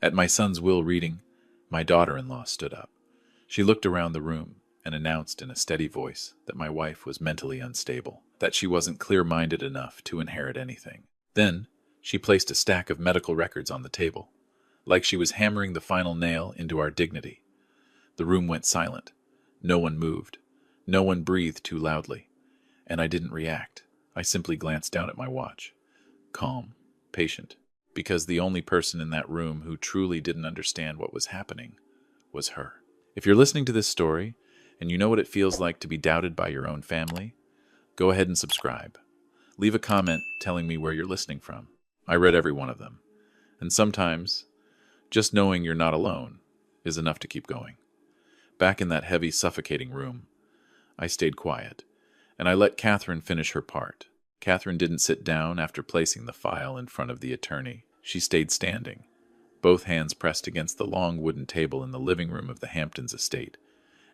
At my son's will reading, my daughter-in-law stood up. She looked around the room and announced in a steady voice that my wife was mentally unstable, that she wasn't clear-minded enough to inherit anything. Then, she placed a stack of medical records on the table, like she was hammering the final nail into our dignity. The room went silent. No one moved. No one breathed too loudly. And I didn't react. I simply glanced down at my watch. Calm, patient, because the only person in that room who truly didn't understand what was happening was her. If you're listening to this story, and you know what it feels like to be doubted by your own family, go ahead and subscribe. Leave a comment telling me where you're listening from. I read every one of them. And sometimes, just knowing you're not alone is enough to keep going. Back in that heavy, suffocating room, I stayed quiet, and I let Catherine finish her part. Catherine didn't sit down after placing the file in front of the attorney. She stayed standing, both hands pressed against the long wooden table in the living room of the Hamptons estate,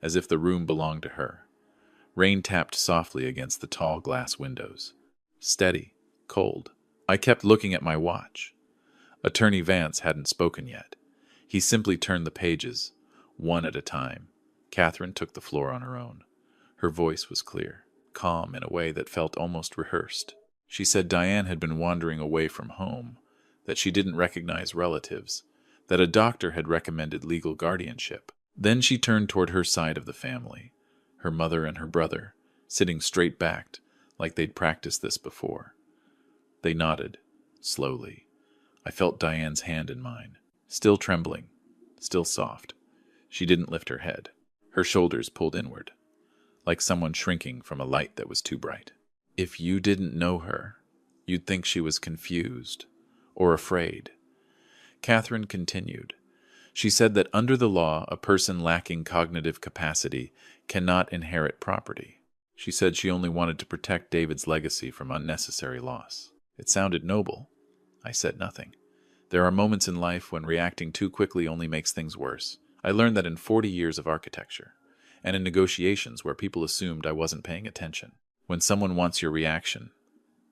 as if the room belonged to her. Rain tapped softly against the tall glass windows. Steady, cold. I kept looking at my watch. Attorney Vance hadn't spoken yet. He simply turned the pages, one at a time. Catherine took the floor on her own. Her voice was clear, calm in a way that felt almost rehearsed. She said Diane had been wandering away from home, that she didn't recognize relatives, that a doctor had recommended legal guardianship. Then she turned toward her side of the family, her mother and her brother, sitting straight-backed, like they'd practiced this before. They nodded, slowly. I felt Diane's hand in mine, still trembling, still soft. She didn't lift her head. Her shoulders pulled inward, like someone shrinking from a light that was too bright. If you didn't know her, you'd think she was confused or afraid. Catherine continued. She said that under the law, a person lacking cognitive capacity cannot inherit property. She said she only wanted to protect David's legacy from unnecessary loss. It sounded noble. I said nothing. There are moments in life when reacting too quickly only makes things worse. I learned that in 40 years of architecture, and in negotiations where people assumed I wasn't paying attention. When someone wants your reaction,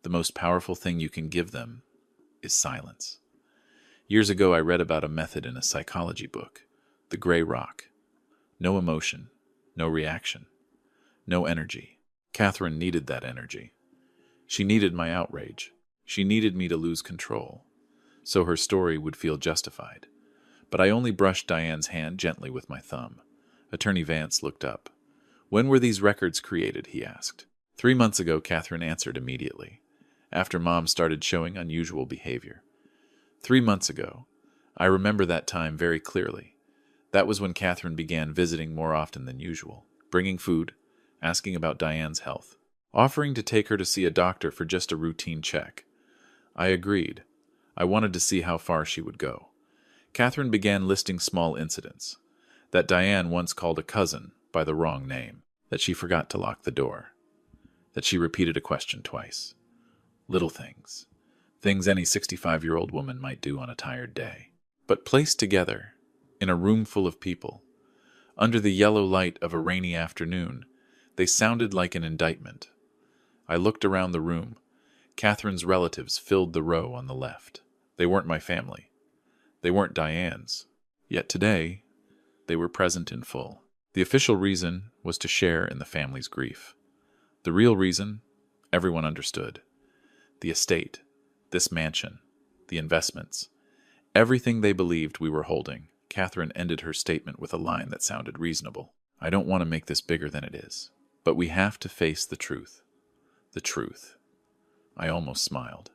the most powerful thing you can give them is silence. Years ago, I read about a method in a psychology book, the gray rock. No emotion, no reaction, no energy. Catherine needed that energy. She needed my outrage. She needed me to lose control, so her story would feel justified. But I only brushed Diane's hand gently with my thumb. Attorney Vance looked up. When were these records created, he asked. 3 months ago, Catherine answered immediately, after Mom started showing unusual behavior. 3 months ago. I remember that time very clearly. That was when Catherine began visiting more often than usual, bringing food, asking about Diane's health, offering to take her to see a doctor for just a routine check. I agreed. I wanted to see how far she would go. Catherine began listing small incidents. That Diane once called a cousin by the wrong name, that she forgot to lock the door, that she repeated a question twice. Little things. Things any 65-year-old woman might do on a tired day. But placed together, in a room full of people, under the yellow light of a rainy afternoon, they sounded like an indictment. I looked around the room. Catherine's relatives filled the row on the left. They weren't my family. They weren't Diane's. Yet today, they were present in full. The official reason was to share in the family's grief. The real reason, everyone understood. The estate, this mansion, the investments, everything they believed we were holding. Catherine ended her statement with a line that sounded reasonable. I don't want to make this bigger than it is, but we have to face the truth. The truth. I almost smiled.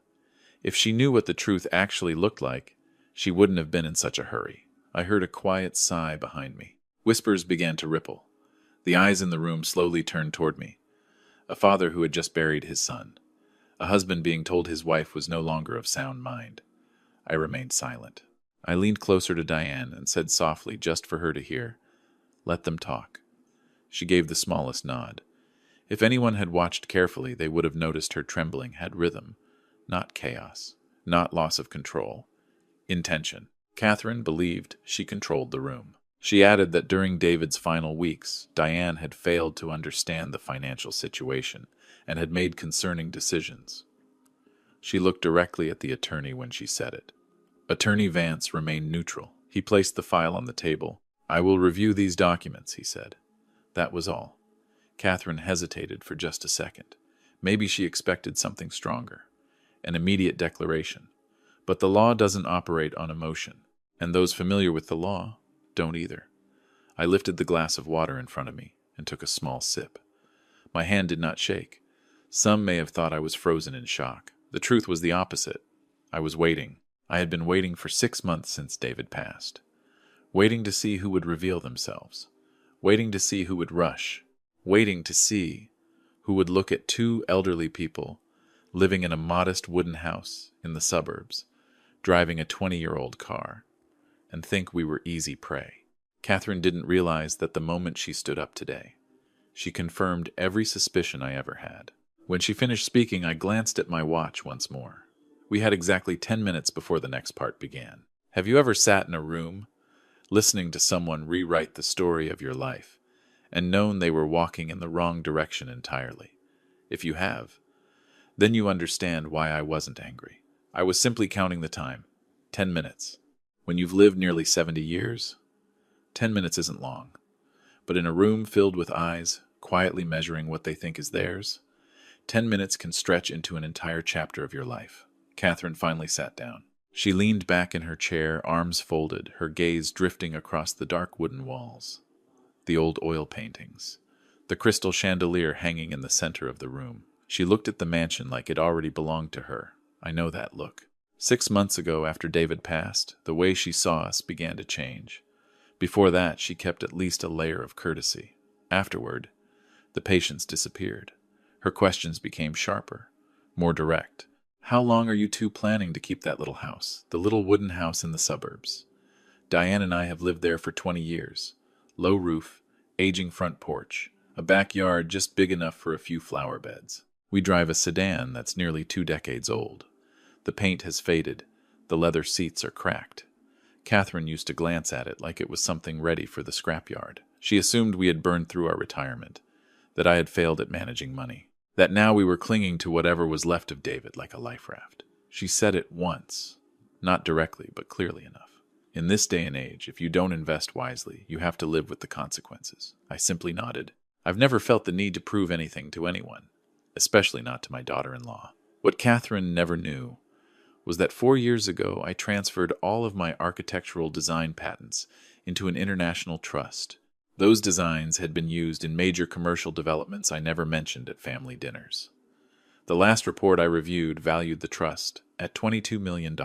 If she knew what the truth actually looked like, she wouldn't have been in such a hurry. I heard a quiet sigh behind me. Whispers began to ripple. The eyes in the room slowly turned toward me. A father who had just buried his son. A husband being told his wife was no longer of sound mind. I remained silent. I leaned closer to Diane and said softly, just for her to hear, "Let them talk." She gave the smallest nod. If anyone had watched carefully, they would have noticed her trembling had rhythm, not chaos, not loss of control. Intention. Catherine believed she controlled the room. She added that during David's final weeks, Diane had failed to understand the financial situation and had made concerning decisions. She looked directly at the attorney when she said it. Attorney Vance remained neutral. He placed the file on the table. "I will review these documents," he said. That was all. Catherine hesitated for just a second. Maybe she expected something stronger, an immediate declaration. But the law doesn't operate on emotion, and those familiar with the law don't either. I lifted the glass of water in front of me and took a small sip. My hand did not shake. Some may have thought I was frozen in shock. The truth was the opposite. I was waiting. I had been waiting for 6 months since David passed. Waiting to see who would reveal themselves. Waiting to see who would rush. Waiting to see who would look at two elderly people living in a modest wooden house in the suburbs, driving a 20-year-old car, and think we were easy prey. Catherine didn't realize that the moment she stood up today, she confirmed every suspicion I ever had. When she finished speaking, I glanced at my watch once more. We had exactly 10 minutes before the next part began. Have you ever sat in a room, listening to someone rewrite the story of your life, and known they were walking in the wrong direction entirely? If you have, then you understand why I wasn't angry. I was simply counting the time. 10 minutes. When you've lived nearly 70 years, 10 minutes isn't long. But in a room filled with eyes, quietly measuring what they think is theirs, 10 minutes can stretch into an entire chapter of your life. Catherine finally sat down. She leaned back in her chair, arms folded, her gaze drifting across the dark wooden walls, the old oil paintings, the crystal chandelier hanging in the center of the room. She looked at the mansion like it already belonged to her. I know that look. 6 months ago, after David passed, the way she saw us began to change. Before that, she kept at least a layer of courtesy. Afterward, the patience disappeared. Her questions became sharper, more direct. How long are you two planning to keep that little house, the little wooden house in the suburbs? Diane and I have lived there for 20 years. Low roof, aging front porch, a backyard just big enough for a few flower beds. We drive a sedan that's nearly 2 decades old. The paint has faded. The leather seats are cracked. Catherine used to glance at it like it was something ready for the scrapyard. She assumed we had burned through our retirement, that I had failed at managing money, that now we were clinging to whatever was left of David like a life raft. She said it once, not directly, but clearly enough. In this day and age, if you don't invest wisely, you have to live with the consequences. I simply nodded. I've never felt the need to prove anything to anyone, especially not to my daughter-in-law. What Catherine never knew was that 4 years ago I transferred all of my architectural design patents into an international trust. Those designs had been used in major commercial developments I never mentioned at family dinners. The last report I reviewed valued the trust at $22 million.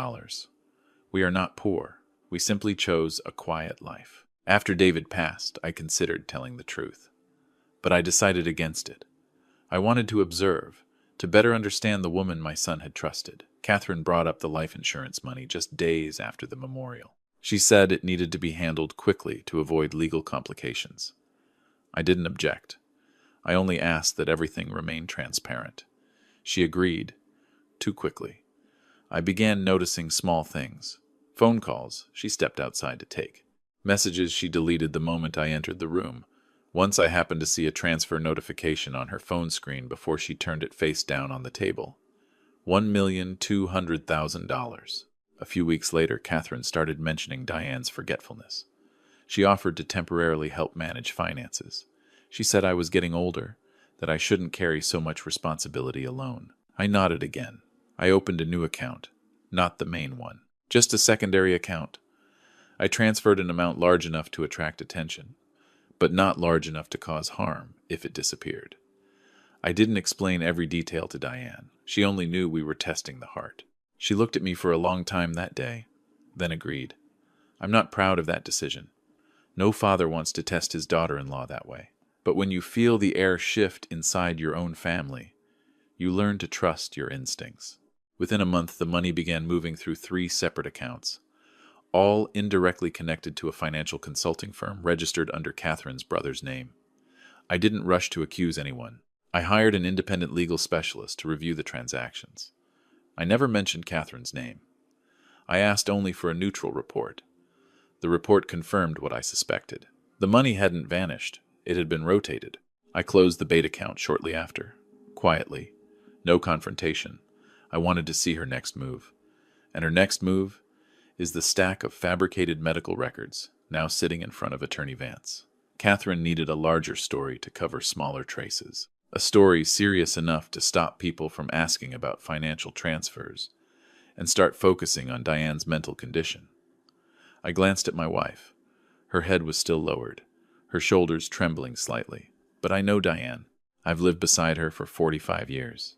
We are not poor. We simply chose a quiet life. After David passed, I considered telling the truth. But I decided against it. I wanted to observe, to better understand the woman my son had trusted. Catherine brought up the life insurance money just days after the memorial. She said it needed to be handled quickly to avoid legal complications. I didn't object. I only asked that everything remain transparent. She agreed, too quickly. I began noticing small things. Phone calls she stepped outside to take. Messages she deleted the moment I entered the room. Once I happened to see a transfer notification on her phone screen before she turned it face down on the table. $1,200,000. A few weeks later, Catherine started mentioning Diane's forgetfulness. She offered to temporarily help manage finances. She said I was getting older, that I shouldn't carry so much responsibility alone. I nodded again. I opened a new account, not the main one, just a secondary account. I transferred an amount large enough to attract attention, but not large enough to cause harm if it disappeared. I didn't explain every detail to Diane. She only knew we were testing the heart. She looked at me for a long time that day, then agreed. I'm not proud of that decision. No father wants to test his daughter-in-law that way. But when you feel the air shift inside your own family, you learn to trust your instincts. Within a month, the money began moving through 3 separate accounts, all indirectly connected to a financial consulting firm registered under Catherine's brother's name. I didn't rush to accuse anyone. I hired an independent legal specialist to review the transactions. I never mentioned Catherine's name. I asked only for a neutral report. The report confirmed what I suspected. The money hadn't vanished. It had been rotated. I closed the bait account shortly after. Quietly. No confrontation. I wanted to see her next move. And her next move? is the stack of fabricated medical records now sitting in front of Attorney Vance. Catherine needed a larger story to cover smaller traces. A story serious enough to stop people from asking about financial transfers and start focusing on Diane's mental condition. I glanced at my wife. Her head was still lowered, her shoulders trembling slightly. But I know Diane. I've lived beside her for 45 years.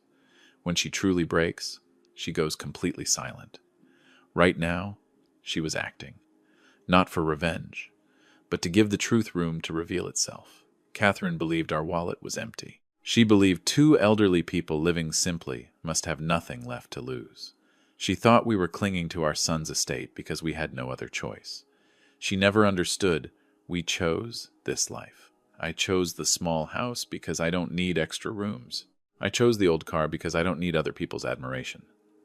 When she truly breaks, she goes completely silent. Right now, she was acting. Not for revenge, but to give the truth room to reveal itself. Catherine believed our wallet was empty. She believed two elderly people living simply must have nothing left to lose. She thought we were clinging to our son's estate because we had no other choice. She never understood we chose this life. I chose the small house because I don't need extra rooms. I chose the old car because I don't need other people's admiration.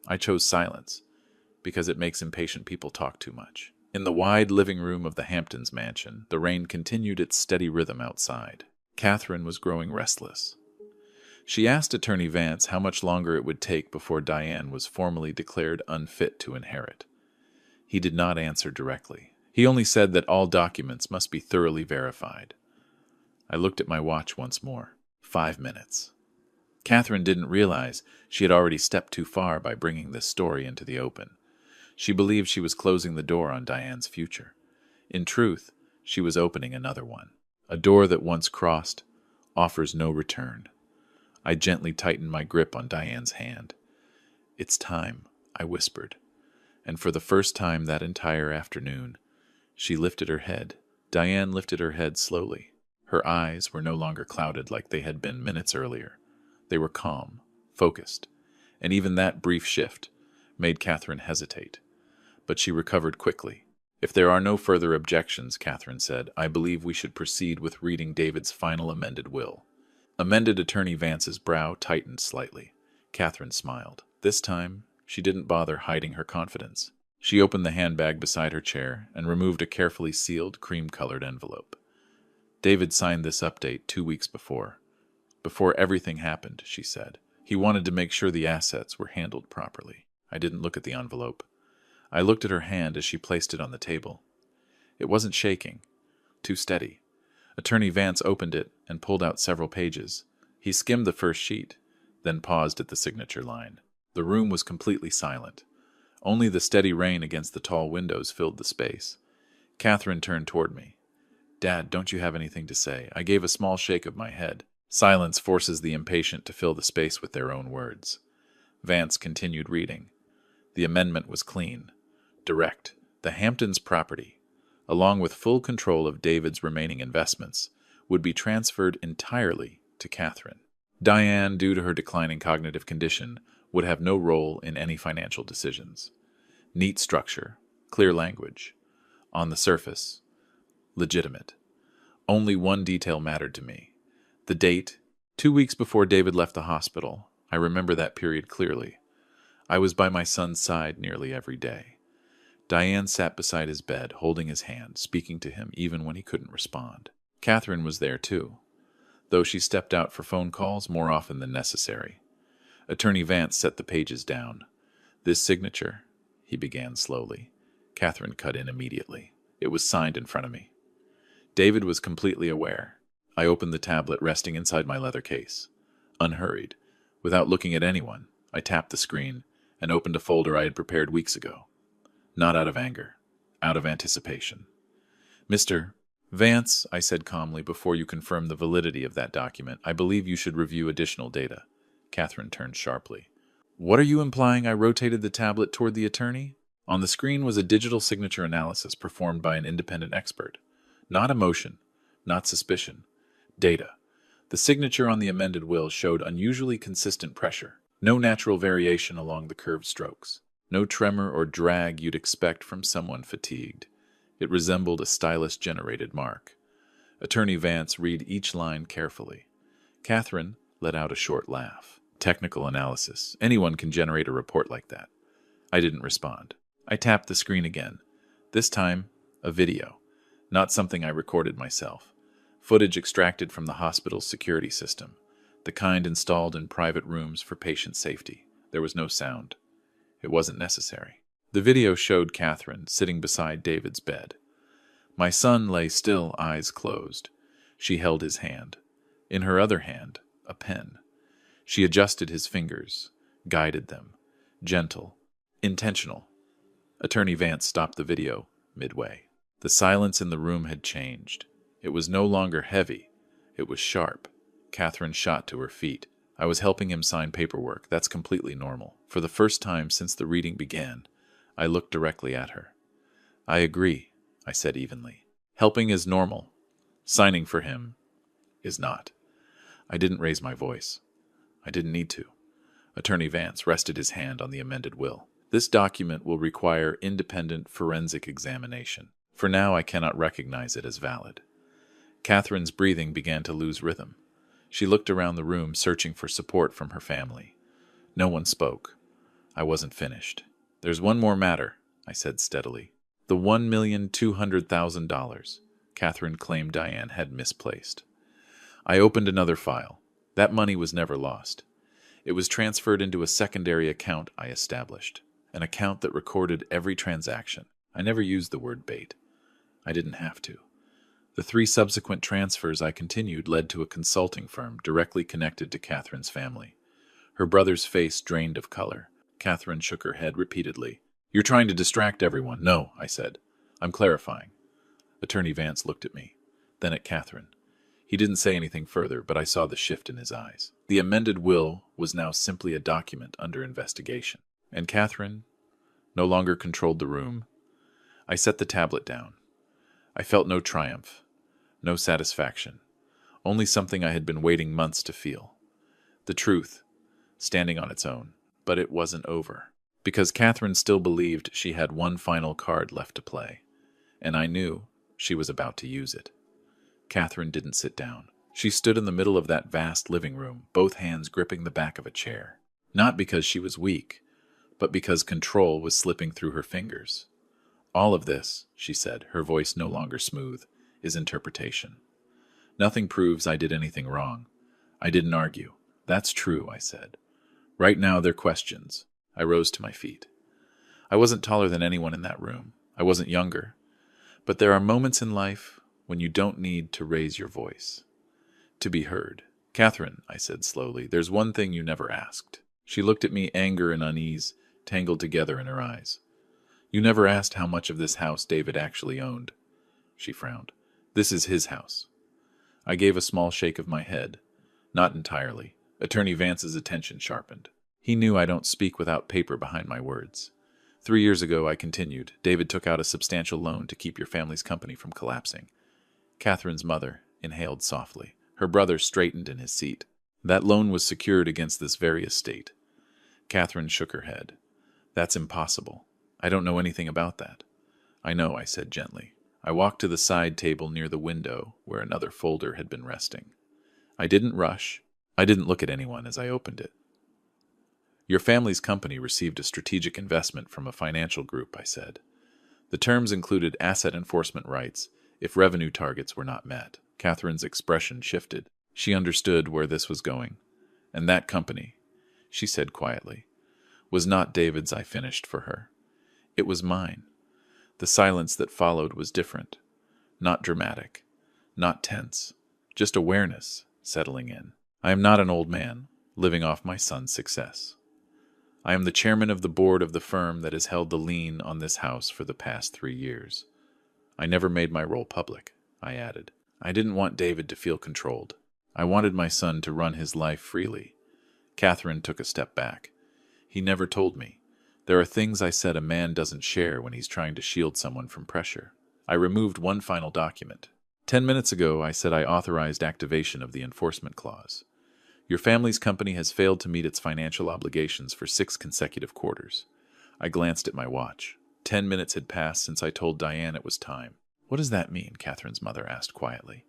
I chose silence because it makes impatient people talk too much. In the wide living room of the Hamptons mansion, the rain continued its steady rhythm outside. Catherine was growing restless. She asked Attorney Vance how much longer it would take before Diane was formally declared unfit to inherit. He did not answer directly. He only said that all documents must be thoroughly verified. I looked at my watch once more. 5 minutes. Catherine didn't realize she had already stepped too far by bringing this story into the open. She believed she was closing the door on Diane's future. In truth, she was opening another one. A door that once crossed offers no return. I gently tightened my grip on Diane's hand. "It's time," I whispered. And for the first time that entire afternoon, she lifted her head. Diane lifted her head slowly. Her eyes were no longer clouded like they had been minutes earlier. They were calm, focused, and even that brief shift made Catherine hesitate. But she recovered quickly. "If there are no further objections," Catherine said, "I believe we should proceed with reading David's final amended will." Amended Attorney Vance's brow tightened slightly. Catherine smiled. This time, she didn't bother hiding her confidence. She opened the handbag beside her chair and removed a carefully sealed, cream-colored envelope. "David signed this update 2 weeks before everything happened," she said. "He wanted to make sure the assets were handled properly." I didn't look at the envelope. I looked at her hand as she placed it on the table. It wasn't shaking. Too steady. Attorney Vance opened it and pulled out several pages. He skimmed the first sheet, then paused at the signature line. The room was completely silent. Only the steady rain against the tall windows filled the space. Catherine turned toward me. "Dad, don't you have anything to say?" I gave a small shake of my head. Silence forces the impatient to fill the space with their own words. Vance continued reading. The amendment was clean, direct. The Hamptons' property, along with full control of David's remaining investments, would be transferred entirely to Catherine. Diane, due to her declining cognitive condition, would have no role in any financial decisions. Neat structure, clear language. On the surface, legitimate. Only one detail mattered to me. The date, 2 weeks before David left the hospital. I remember that period clearly. I was by my son's side nearly every day. Diane sat beside his bed, holding his hand, speaking to him even when he couldn't respond. Catherine was there too, though she stepped out for phone calls more often than necessary. Attorney Vance set the pages down. "This signature," he began slowly. Catherine cut in immediately. It was signed in front of me. David was completely aware. I opened the tablet resting inside my leather case. Unhurried, without looking at anyone, I tapped the screen and opened a folder I had prepared weeks ago. Not out of anger, out of anticipation. "Mr. Vance," I said calmly, "before you confirm the validity of that document, I believe you should review additional data." Catherine turned sharply. "What are you implying?" I rotated the tablet toward the attorney. On the screen was a digital signature analysis performed by an independent expert. Not emotion, not suspicion. Data. The signature on the amended will showed unusually consistent pressure. No natural variation along the curved strokes. No tremor or drag you'd expect from someone fatigued. It resembled a stylus-generated mark. Attorney Vance read each line carefully. Catherine let out a short laugh. "Technical analysis. Anyone can generate a report like that." I didn't respond. I tapped the screen again. This time, a video. Not something I recorded myself. Footage extracted from the hospital's security system. The kind installed in private rooms for patient safety. There was no sound. It wasn't necessary. The video showed Catherine sitting beside David's bed. My son lay still, eyes closed. She held his hand. In her other hand, a pen. She adjusted his fingers, guided them. Gentle, intentional. Attorney Vance stopped the video midway. The silence in the room had changed. It was no longer heavy. It was sharp. Catherine shot to her feet. I was helping him sign paperwork. That's completely normal. For the first time since the reading began, I looked directly at her. I agree, I said evenly. Helping is normal. Signing for him is not. I didn't raise my voice. I didn't need to. Attorney Vance rested his hand on the amended will. This document will require independent forensic examination. For now, I cannot recognize it as valid. Catherine's breathing began to lose rhythm. She looked around the room, searching for support from her family. No one spoke. I wasn't finished. There's one more matter, I said steadily. The $1,200,000 Catherine claimed Diane had misplaced. I opened another file. That money was never lost. It was transferred into a secondary account I established, an account that recorded every transaction. I never used the word bait. I didn't have to. The 3 subsequent transfers I continued led to a consulting firm directly connected to Catherine's family. Her brother's face drained of color. Catherine shook her head repeatedly. You're trying to distract everyone. No, I said. I'm clarifying. Attorney Vance looked at me, then at Catherine. He didn't say anything further, but I saw the shift in his eyes. The amended will was now simply a document under investigation, and Catherine no longer controlled the room. I set the tablet down. I felt no triumph, no satisfaction, only something I had been waiting months to feel. The truth, standing on its own. But it wasn't over, because Catherine still believed she had one final card left to play, and I knew she was about to use it. Catherine didn't sit down. She stood in the middle of that vast living room, both hands gripping the back of a chair. Not because she was weak, but because control was slipping through her fingers. All of this, she said, her voice no longer smooth, is interpretation. Nothing proves I did anything wrong. I didn't argue. That's true, I said. Right now they're questions. I rose to my feet. I wasn't taller than anyone in that room. I wasn't younger. But there are moments in life when you don't need to raise your voice to be heard. Catherine, I said slowly, there's one thing you never asked. She looked at me, anger and unease tangled together in her eyes. You never asked how much of this house David actually owned. She frowned. This is his house. I gave a small shake of my head. Not entirely. Attorney Vance's attention sharpened. He knew I don't speak without paper behind my words. 3 years ago, I continued, David took out a substantial loan to keep your family's company from collapsing. Catherine's mother inhaled softly. Her brother straightened in his seat. That loan was secured against this very estate. Catherine shook her head. That's impossible. I don't know anything about that. I know, I said gently. I walked to the side table near the window where another folder had been resting. I didn't rush. I didn't look at anyone as I opened it. Your family's company received a strategic investment from a financial group, I said. The terms included asset enforcement rights if revenue targets were not met. Catherine's expression shifted. She understood where this was going. And that company, she said quietly, was not David's. I finished for her. It was mine. The silence that followed was different. Not dramatic. Not tense. Just awareness settling in. I am not an old man, living off my son's success. I am the chairman of the board of the firm that has held the lien on this house for the past 3 years. I never made my role public, I added. I didn't want David to feel controlled. I wanted my son to run his life freely. Catherine took a step back. He never told me. There are things I said a man doesn't share when he's trying to shield someone from pressure. I removed one final document. 10 minutes ago, I said I authorized activation of the enforcement clause. Your family's company has failed to meet its financial obligations for 6 consecutive quarters. I glanced at my watch. 10 minutes had passed since I told Diane it was time. What does that mean? Catherine's mother asked quietly.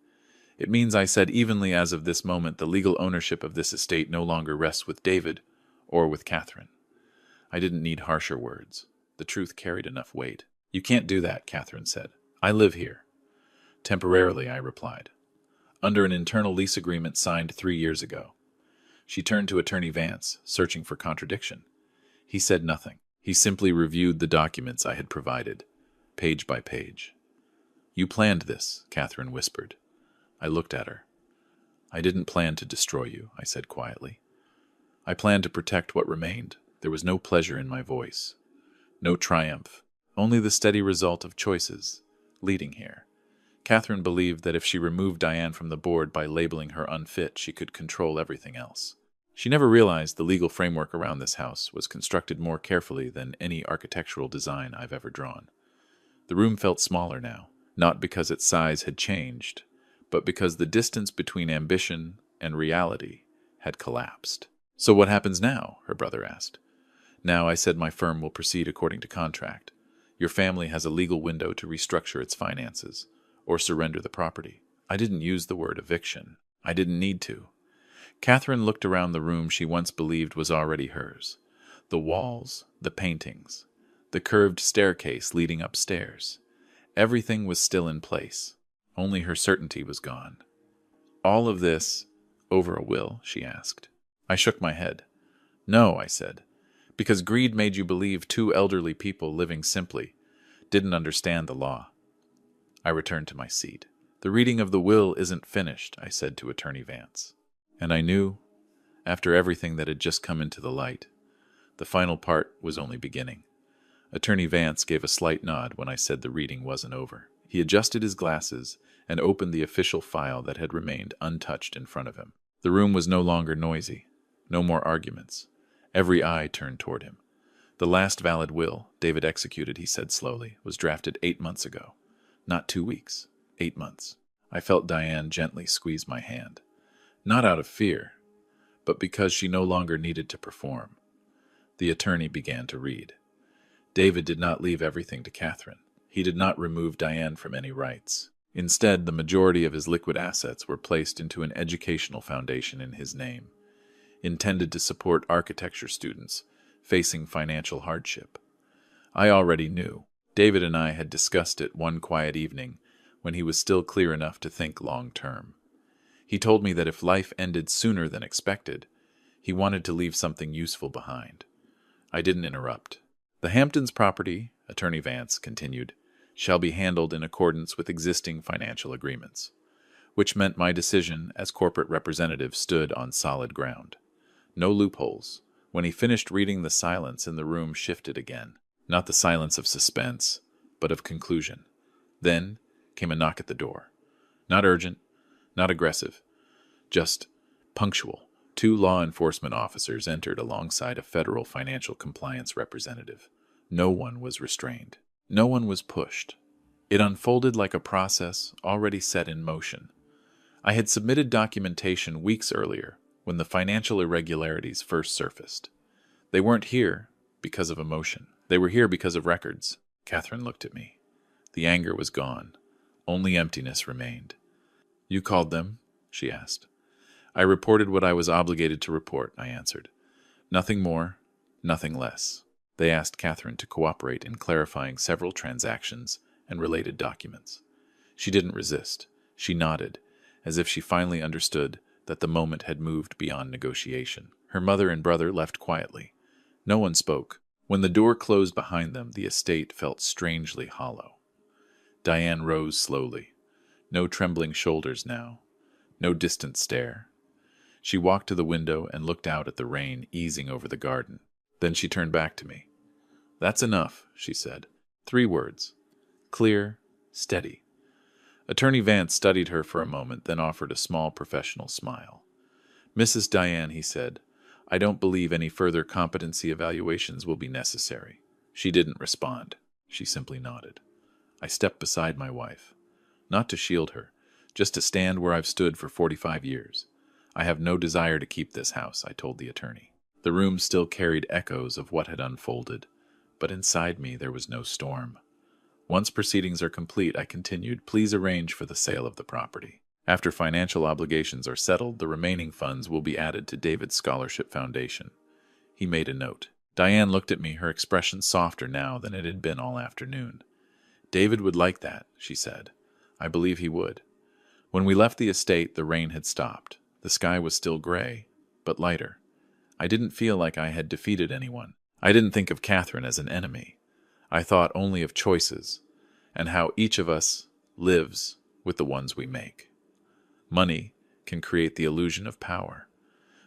It means, I said evenly, as of this moment, the legal ownership of this estate no longer rests with David or with Catherine. I didn't need harsher words. The truth carried enough weight. You can't do that, Catherine said. I live here. Temporarily, I replied. Under an internal lease agreement signed 3 years ago. She turned to Attorney Vance, searching for contradiction. He said nothing. He simply reviewed the documents I had provided, page by page. "You planned this," Catherine whispered. I looked at her. "I didn't plan to destroy you," I said quietly. "I planned to protect what remained." There was no pleasure in my voice, no triumph, only the steady result of choices leading here. Catherine believed that if she removed Diane from the board by labeling her unfit, she could control everything else. She never realized the legal framework around this house was constructed more carefully than any architectural design I've ever drawn. The room felt smaller now, not because its size had changed, but because the distance between ambition and reality had collapsed. "So what happens now?" her brother asked. "Now," I said, "my firm will proceed according to contract. Your family has a legal window to restructure its finances, or surrender the property." I didn't use the word eviction. I didn't need to. Catherine looked around the room she once believed was already hers. The walls, the paintings, the curved staircase leading upstairs. Everything was still in place. Only her certainty was gone. "All of this over a will?" she asked. I shook my head. "No," I said, "because greed made you believe two elderly people living simply didn't understand the law." I returned to my seat. "The reading of the will isn't finished," I said to Attorney Vance. And I knew, after everything that had just come into the light, the final part was only beginning. Attorney Vance gave a slight nod when I said the reading wasn't over. He adjusted his glasses and opened the official file that had remained untouched in front of him. The room was no longer noisy. No more arguments. Every eye turned toward him. "The last valid will David executed," he said slowly, "was drafted 8 months ago. Not 2 weeks. 8 months. I felt Diane gently squeeze my hand. Not out of fear, but because she no longer needed to perform. The attorney began to read. David did not leave everything to Catherine. He did not remove Diane from any rights. Instead, the majority of his liquid assets were placed into an educational foundation in his name, intended to support architecture students facing financial hardship. I already knew. David and I had discussed it one quiet evening when he was still clear enough to think long term. He told me that if life ended sooner than expected, he wanted to leave something useful behind. I didn't interrupt. "The Hamptons property," Attorney Vance continued, "shall be handled in accordance with existing financial agreements," which meant my decision as corporate representative stood on solid ground. No loopholes. When he finished reading, the silence in the room shifted again. Not the silence of suspense, but of conclusion. Then came a knock at the door. Not urgent, not aggressive, just punctual. 2 law enforcement officers entered alongside a federal financial compliance representative. No one was restrained. No one was pushed. It unfolded like a process already set in motion. I had submitted documentation weeks earlier when the financial irregularities first surfaced. They weren't here because of emotion. They were here because of records. Catherine looked at me. The anger was gone. Only emptiness remained. "You called them?" she asked. "I reported what I was obligated to report," I answered. "Nothing more, nothing less." They asked Catherine to cooperate in clarifying several transactions and related documents. She didn't resist. She nodded, as if she finally understood that the moment had moved beyond negotiation. Her mother and brother left quietly. No one spoke. When the door closed behind them, the estate felt strangely hollow. Diane rose slowly. No trembling shoulders now. No distant stare. She walked to the window and looked out at the rain easing over the garden. Then she turned back to me. "That's enough," she said. 3 words. Clear, steady. Attorney Vance studied her for a moment, then offered a small professional smile. "Mrs. Diane," he said, "I don't believe any further competency evaluations will be necessary." She didn't respond. She simply nodded. I stepped beside my wife. Not to shield her, just to stand where I've stood for 45 years. "I have no desire to keep this house," I told the attorney. The room still carried echoes of what had unfolded, but inside me there was no storm. "Once proceedings are complete," I continued, "please arrange for the sale of the property. After financial obligations are settled, the remaining funds will be added to David's Scholarship Foundation." He made a note. Diane looked at me, her expression softer now than it had been all afternoon. "David would like that," she said. "I believe he would." When we left the estate, the rain had stopped. The sky was still gray, but lighter. I didn't feel like I had defeated anyone. I didn't think of Catherine as an enemy. I thought only of choices and how each of us lives with the ones we make. Money can create the illusion of power,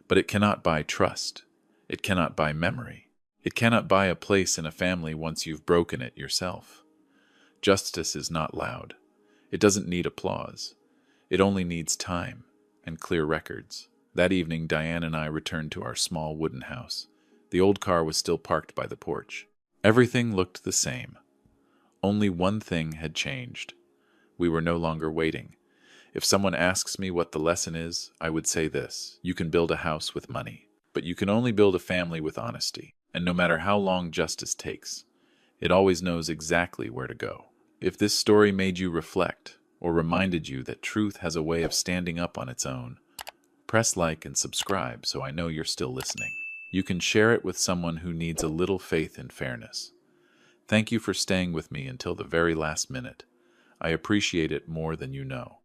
but it cannot buy trust. It cannot buy memory. It cannot buy a place in a family once you've broken it yourself. Justice is not loud. It doesn't need applause. It only needs time and clear records. That evening, Diane and I returned to our small wooden house. The old car was still parked by the porch. Everything looked the same. Only one thing had changed. We were no longer waiting. If someone asks me what the lesson is, I would say this: you can build a house with money, but you can only build a family with honesty. And no matter how long justice takes, it always knows exactly where to go. If this story made you reflect, or reminded you that truth has a way of standing up on its own, press like and subscribe so I know you're still listening. You can share it with someone who needs a little faith in fairness. Thank you for staying with me until the very last minute. I appreciate it more than you know.